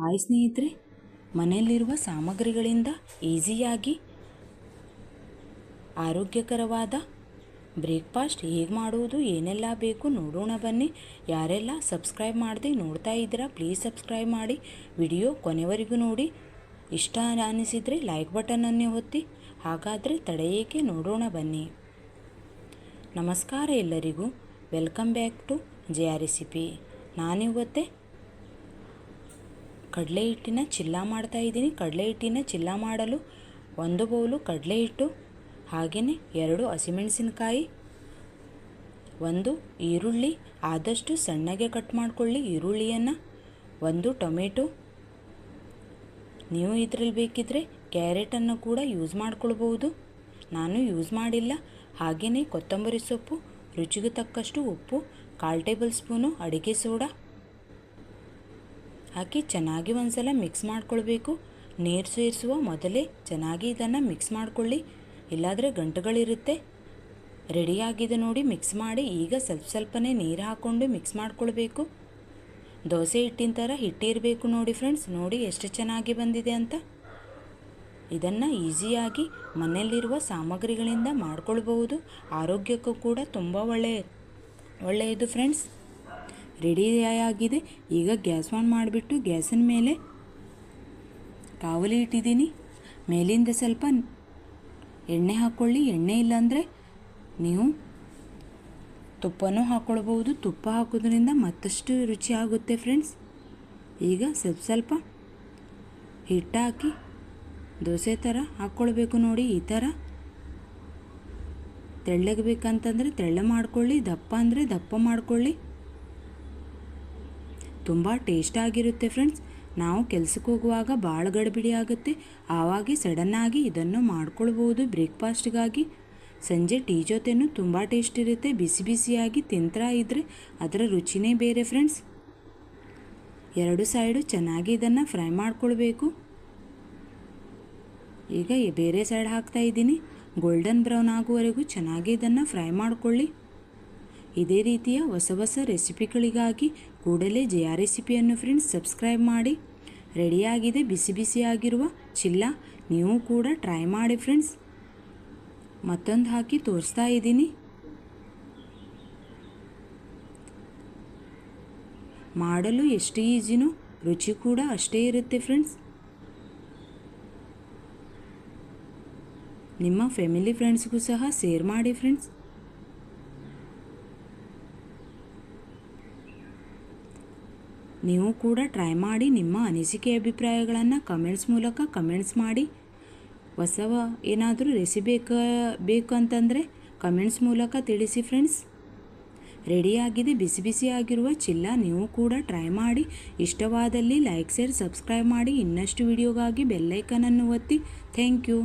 Hi ಸ್ನೇಹಿತರೆ, ಮನೆಯಲ್ಲಿರುವ ಸಾಮಗ್ರಿಗಳಿಂದ ಈಸಿಯಾಗಿ ಆರೋಗ್ಯಕರವಾದ ಬ್ರೇಕ್ಫಾಸ್ಟ್ ಹೇಗೆ ಮಾಡುವುದು, ಏನೆಲ್ಲ ಬೇಕು ನೋಡೋಣ ಬನ್ನಿ. ಯಾರೆಲ್ಲ ಸಬ್ಸ್ಕ್ರೈಬ್ ಮಾಡದೆ ನೋಡ್ತಾ ಇದ್ದೀರಾ ಪ್ಲೀಸ್ ಸಬ್ಸ್ಕ್ರೈಬ್ ಮಾಡಿ, ವಿಡಿಯೋ ಕೊನೆವರೆಗೂ ನೋಡಿ. ಇಷ್ಟ ಅನಿಸಿದರೆ ಲೈಕ್ ಬಟನನ್ನೇ ಒತ್ತಿ. ಹಾಗಾದರೆ ತಡ ಏಕೆ, ನೋಡೋಣ ಬನ್ನಿ. ನಮಸ್ಕಾರ ಎಲ್ಲರಿಗೂ, ವೆಲ್ಕಮ್ ಬ್ಯಾಕ್ ಟು ಜೆಯ ರೆಸಿಪಿ. ನಾನಿವತ್ತೆ ಕಡಲೆ ಹಿಟ್ಟಿನ ಚಿಲ್ಲ ಮಾಡ್ತಾಯಿದ್ದೀನಿ. ಕಡಲೆ ಹಿಟ್ಟಿನ ಚಿಲ್ಲ ಮಾಡಲು 1 ಬೌಲು ಕಡಲೆ ಹಿಟ್ಟು, ಹಾಗೆಯೇ 2 ಹಸಿಮೆಣಸಿನಕಾಯಿ, 1 ಈರುಳ್ಳಿ, ಆದಷ್ಟು ಸಣ್ಣಗೆ ಕಟ್ ಮಾಡಿಕೊಳ್ಳಿ ಈರುಳ್ಳಿಯನ್ನು, 1 ಟೊಮೆಟೊ. ನೀವು ಇದರಲ್ಲಿ ಬೇಕಿದ್ದರೆ ಕ್ಯಾರೆಟನ್ನು ಕೂಡ ಯೂಸ್ ಮಾಡ್ಕೊಳ್ಬೋದು, ನಾನು ಯೂಸ್ ಮಾಡಿಲ್ಲ. ಹಾಗೆಯೇ ಕೊತ್ತಂಬರಿ ಸೊಪ್ಪು, ರುಚಿಗೆ ತಕ್ಕಷ್ಟು ಉಪ್ಪು, 1/4 ಟೇಬಲ್ ಸ್ಪೂನು ಅಡಿಗೆ ಸೋಡಾ ಹಾಕಿ ಚೆನ್ನಾಗಿ ಒಂದ್ಸಲ ಮಿಕ್ಸ್ ಮಾಡ್ಕೊಳ್ಬೇಕು. ನೀರು ಸೇರಿಸುವ ಮೊದಲೇ ಚೆನ್ನಾಗಿ ಇದನ್ನು ಮಿಕ್ಸ್ ಮಾಡಿಕೊಳ್ಳಿ, ಇಲ್ಲಾದರೆ ಗಂಟುಗಳಿರುತ್ತೆ. ರೆಡಿಯಾಗಿದೆ ನೋಡಿ, ಮಿಕ್ಸ್ ಮಾಡಿ. ಈಗ ಸ್ವಲ್ಪನೇ ನೀರು ಹಾಕ್ಕೊಂಡು ಮಿಕ್ಸ್ ಮಾಡ್ಕೊಳ್ಬೇಕು. ದೋಸೆ ಹಿಟ್ಟಿನ ಥರ ಹಿಟ್ಟಿರಬೇಕು ನೋಡಿ ಫ್ರೆಂಡ್ಸ್. ನೋಡಿ ಎಷ್ಟು ಚೆನ್ನಾಗಿ ಬಂದಿದೆ ಅಂತ. ಇದನ್ನು ಈಸಿಯಾಗಿ ಮನೆಯಲ್ಲಿರುವ ಸಾಮಗ್ರಿಗಳಿಂದ ಮಾಡ್ಕೊಳ್ಬಹುದು. ಆರೋಗ್ಯಕ್ಕೂ ಕೂಡ ತುಂಬ ಒಳ್ಳೆಯದು ಫ್ರೆಂಡ್ಸ್. ರೆಡಿಯಾಗಿದೆ. ಈಗ ಗ್ಯಾಸ್ ಆನ್ ಮಾಡಿಬಿಟ್ಟು ಗ್ಯಾಸಿನ ಮೇಲೆ ಕಾವಲಿ ಇಟ್ಟಿದ್ದೀನಿ. ಮೇಲಿಂದ ಸ್ವಲ್ಪ ಎಣ್ಣೆ ಹಾಕ್ಕೊಳ್ಳಿ. ಎಣ್ಣೆ ಇಲ್ಲಾಂದರೆ ನೀವು ತುಪ್ಪನೂ ಹಾಕ್ಕೊಳ್ಬೋದು. ತುಪ್ಪ ಹಾಕೋದ್ರಿಂದ ಮತ್ತಷ್ಟು ರುಚಿ ಆಗುತ್ತೆ ಫ್ರೆಂಡ್ಸ್. ಈಗ ಸ್ವಲ್ಪ ಹಿಟ್ಟು ಹಾಕಿ ದೋಸೆ ಥರ ಹಾಕ್ಕೊಳ್ಬೇಕು ನೋಡಿ. ಈ ಥರ ತೆಳ್ಳಗೆ ಬೇಕಂತಂದರೆ ತೆಳ್ಳ ಮಾಡ್ಕೊಳ್ಳಿ, ದಪ್ಪ ಅಂದರೆ ದಪ್ಪ ಮಾಡ್ಕೊಳ್ಳಿ. ತುಂಬ ಟೇಸ್ಟಾಗಿರುತ್ತೆ ಫ್ರೆಂಡ್ಸ್. ನಾವು ಕೆಲಸಕ್ಕೆ ಹೋಗುವಾಗ ಭಾಳ ಗಡಿಬಿಡಿ ಆಗುತ್ತೆ, ಆವಾಗ ಸಡನ್ನಾಗಿ ಇದನ್ನು ಮಾಡ್ಕೊಳ್ಬೋದು ಬ್ರೇಕ್ಫಾಸ್ಟ್ಗಾಗಿ. ಸಂಜೆ ಟೀ ಜೊತೆನೂ ತುಂಬ ಟೇಸ್ಟ್ ಇರುತ್ತೆ. ಬಿಸಿ ಬಿಸಿಯಾಗಿ ತಿಂತಾ ಇದ್ದರೆ ಅದರ ರುಚಿನೇ ಬೇರೆ ಫ್ರೆಂಡ್ಸ್. 2 ಸೈಡು ಚೆನ್ನಾಗಿ ಇದನ್ನು ಫ್ರೈ ಮಾಡ್ಕೊಳ್ಬೇಕು. ಈಗ ಬೇರೆ ಸೈಡ್ ಹಾಕ್ತಾ ಇದ್ದೀನಿ. ಗೋಲ್ಡನ್ ಬ್ರೌನ್ ಆಗುವವರೆಗೂ ಚೆನ್ನಾಗಿ ಇದನ್ನು ಫ್ರೈ ಮಾಡ್ಕೊಳ್ಳಿ. ಇದೇ ರೀತಿಯ ಹೊಸ ರೆಸಿಪಿಗಳಿಗಾಗಿ ಕೂಡಲೇ ಜೆಯ ರೆಸಿಪಿಯನ್ನು ಫ್ರೆಂಡ್ಸ್ ಸಬ್ಸ್ಕ್ರೈಬ್ ಮಾಡಿ. ರೆಡಿಯಾಗಿದೆ ಬಿಸಿ ಬಿಸಿಯಾಗಿರುವ ಚಿಲ್ಲ. ನೀವು ಕೂಡ ಟ್ರೈ ಮಾಡಿ ಫ್ರೆಂಡ್ಸ್. ಮತ್ತೊಂದು ಹಾಕಿ ತೋರಿಸ್ತಾ ಇದ್ದೀನಿ. ಮಾಡಲು ಎಷ್ಟು ಈಸಿನೋ ರುಚಿ ಕೂಡ ಅಷ್ಟೇ ಇರುತ್ತೆ ಫ್ರೆಂಡ್ಸ್. ನಿಮ್ಮ ಫ್ಯಾಮಿಲಿ ಫ್ರೆಂಡ್ಸ್ಗೂ ಸಹ ಶೇರ್ ಮಾಡಿ ಫ್ರೆಂಡ್ಸ್. ನೀವು ಕೂಡ ಟ್ರೈ ಮಾಡಿ. ನಿಮ್ಮ ಅನಿಸಿಕೆ ಅಭಿಪ್ರಾಯಗಳನ್ನು ಕಮೆಂಟ್ಸ್ ಮೂಲಕ ಕಮೆಂಟ್ಸ್ ಮಾಡಿ. ಏನಾದರೂ ರೆಸಿಪಿ ಬೇಕು ಅಂತಂದರೆ ಕಮೆಂಟ್ಸ್ ಮೂಲಕ ತಿಳಿಸಿ ಫ್ರೆಂಡ್ಸ್. ರೆಡಿಯಾಗಿದೆ ಬಿಸಿ ಬಿಸಿಯಾಗಿರುವ ಚಿಲ್ಲ. ನೀವು ಕೂಡ ಟ್ರೈ ಮಾಡಿ. ಇಷ್ಟವಾದಲ್ಲಿ ಲೈಕ್ ಶೇರ್ ಸಬ್ಸ್ಕ್ರೈಬ್ ಮಾಡಿ. ಇನ್ನಷ್ಟು ವಿಡಿಯೋಗಾಗಿ ಬೆಲ್ಲೈಕನನ್ನು ಒತ್ತಿ. Thank you.